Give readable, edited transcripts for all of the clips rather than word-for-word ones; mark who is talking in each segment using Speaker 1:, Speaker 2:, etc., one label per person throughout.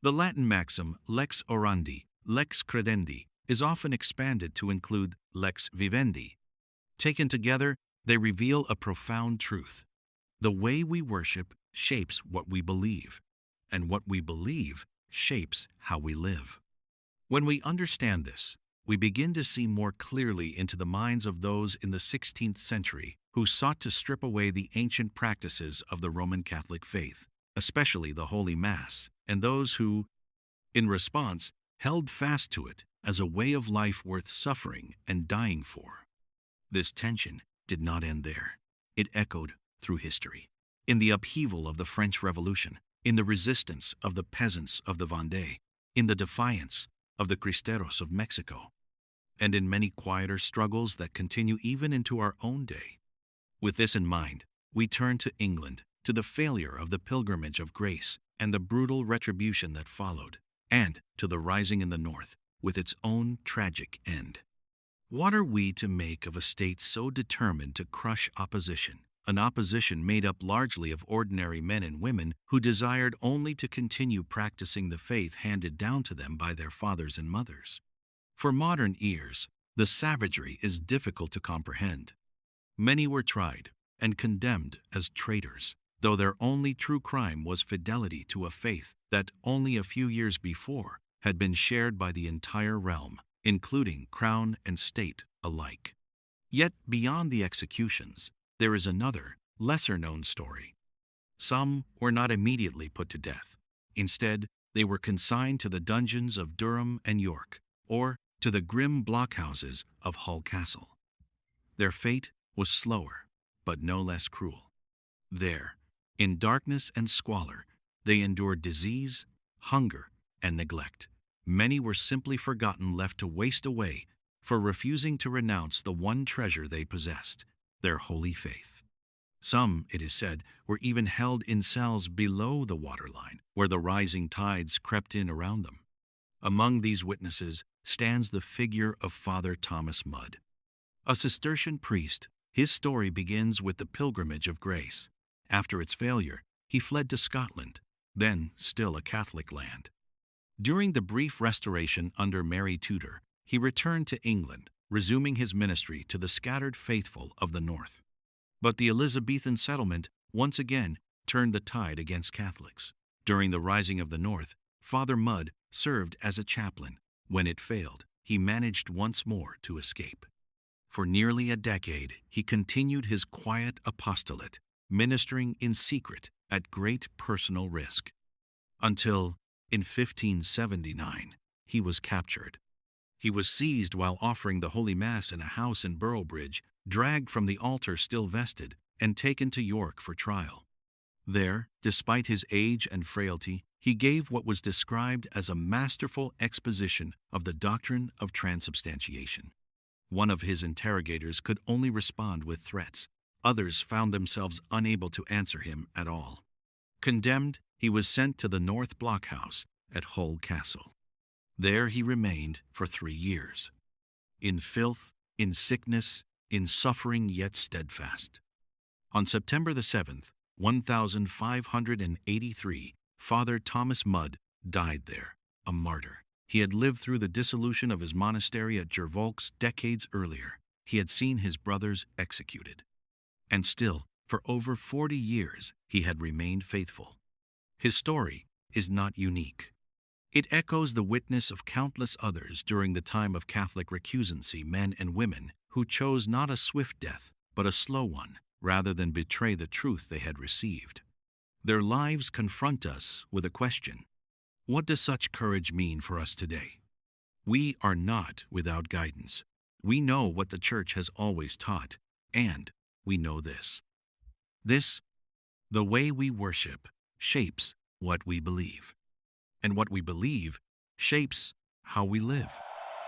Speaker 1: The Latin maxim lex orandi, lex credendi is often expanded to include lex vivendi. Taken together, they reveal a profound truth. The way we worship shapes what we believe, and what we believe shapes how we live. When we understand this, we begin to see more clearly into the minds of those in the 16th century who sought to strip away the ancient practices of the Roman Catholic faith, especially the Holy Mass, and those who, in response, held fast to it as a way of life worth suffering and dying for. This tension did not end there. It echoed through history. In the upheaval of the French Revolution, in the resistance of the peasants of the Vendée, in the defiance of the Cristeros of Mexico, and in many quieter struggles that continue even into our own day. With this in mind, we turn to England, to the failure of the Pilgrimage of Grace and the brutal retribution that followed, and to the Rising in the North, with its own tragic end. What are we to make of a state so determined to crush opposition, an opposition made up largely of ordinary men and women who desired only to continue practicing the faith handed down to them by their fathers and mothers? For modern ears, the savagery is difficult to comprehend. Many were tried and condemned as traitors, though their only true crime was fidelity to a faith that only a few years before had been shared by the entire realm, including crown and state alike. Yet beyond the executions, there is another, lesser-known story. Some were not immediately put to death. Instead, they were consigned to the dungeons of Durham and York, or to the grim blockhouses of Hull Castle. Their fate was slower, but no less cruel. There, in darkness and squalor, they endured disease, hunger, and neglect. Many were simply forgotten, left to waste away for refusing to renounce the one treasure they possessed, their holy faith. Some, it is said, were even held in cells below the waterline, where the rising tides crept in around them. Among these witnesses stands the figure of Father Thomas Mudd. A Cistercian priest, his story begins with the Pilgrimage of Grace. After its failure, he fled to Scotland, then still a Catholic land. During the brief restoration under Mary Tudor, he returned to England, resuming his ministry to the scattered faithful of the North. But the Elizabethan settlement once again turned the tide against Catholics. During the Rising of the North, Father Mudd served as a chaplain. When it failed, he managed once more to escape. For nearly a decade, he continued his quiet apostolate, ministering in secret at great personal risk, until, in 1579, he was captured. He was seized while offering the Holy Mass in a house in Boroughbridge, dragged from the altar still vested, and taken to York for trial. There, despite his age and frailty, he gave what was described as a masterful exposition of the doctrine of transubstantiation. One of his interrogators could only respond with threats. Others found themselves unable to answer him at all. Condemned, he was sent to the North Blockhouse at Hull Castle. There he remained for 3 years, in filth, in sickness, in suffering yet steadfast. On September the 7th, 1583, Father Thomas Mudd died there, a martyr. He had lived through the dissolution of his monastery at Jervolx decades earlier. He had seen his brothers executed. And still, for over 40 years, he had remained faithful. His story is not unique. It echoes the witness of countless others during the time of Catholic recusancy, men and women who chose not a swift death, but a slow one, rather than betray the truth they had received. Their lives confront us with a question. What does such courage mean for us today? We are not without guidance. We know what the Church has always taught, and we know this. The way we worship, shapes what we believe. And what we believe shapes how we live.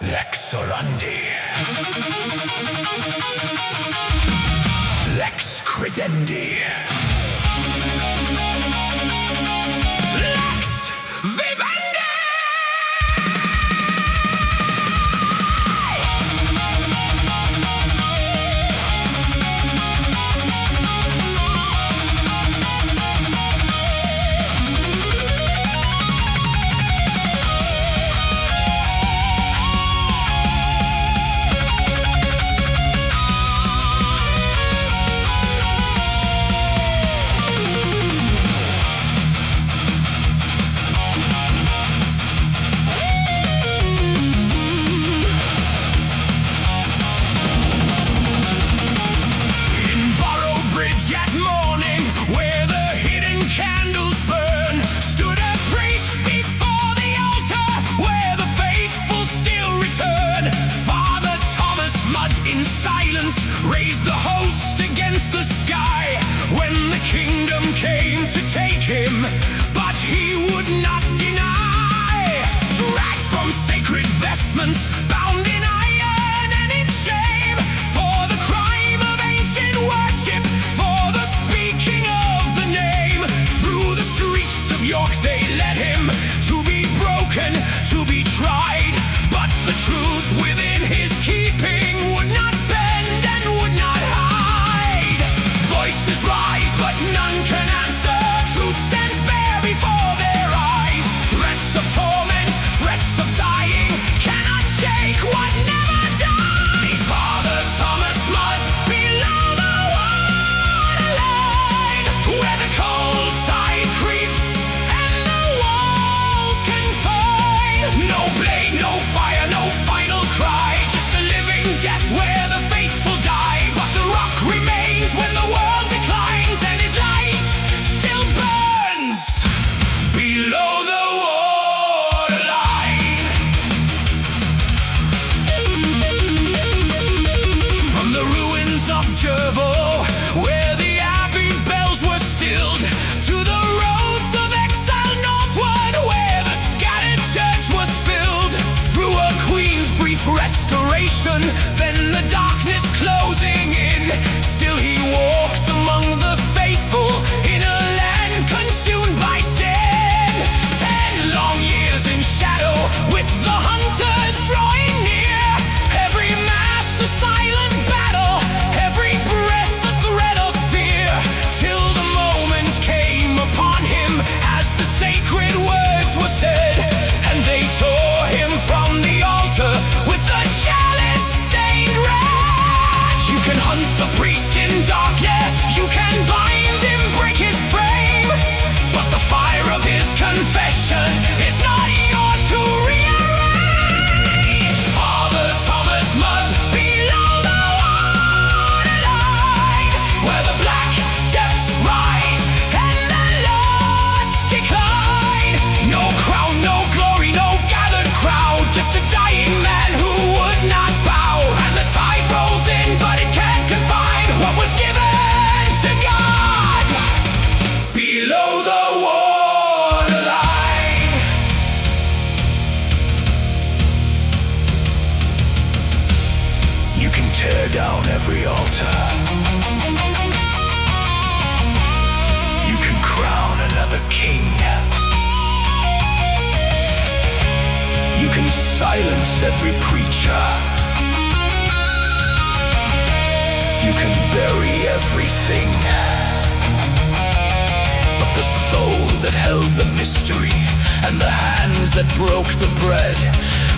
Speaker 2: Lex orandi. Lex credendi. Lex vivendi! silence every preacher. You can bury everything, but the soul that held the mystery and the hands that broke the bread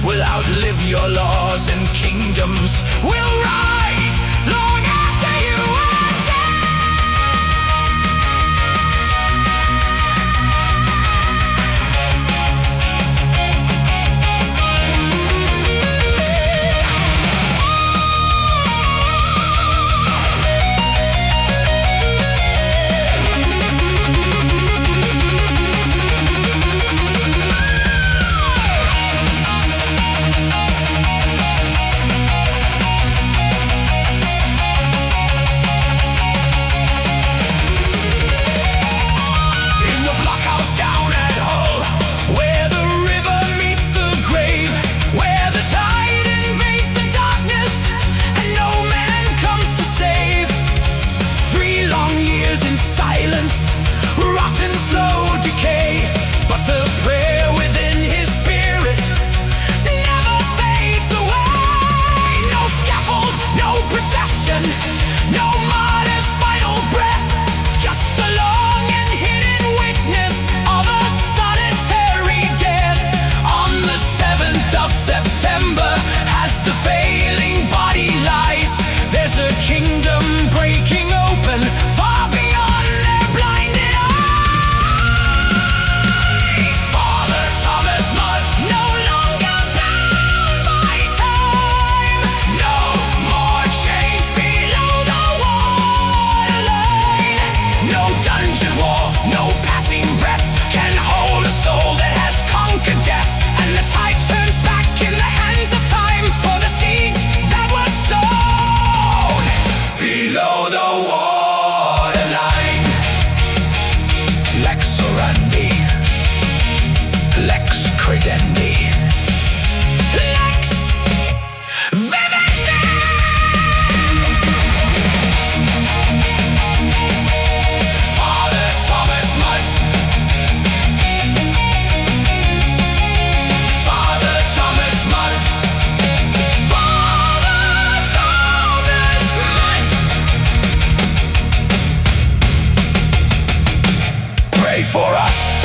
Speaker 2: will outlive your laws, and kingdoms will rise long after you are dead. No martyr's final breath, just the long and hidden witness of a solitary death. On the 7th of September, as the failing body lies, there's a kingdom breaking open far beyond their blinded eyes. Father Thomas Mudd, no longer bound by time, no more chains below the waterline. No dungeon wall, no passing breath can hold a soul that has conquered death. And the tide turns back in the hands of time for the seeds that were sown below the waterline. Lex orandi, lex credendi, lex vivendi. Father Thomas Mudd, Father Thomas Mudd, Father Thomas Mudd. Pray for us.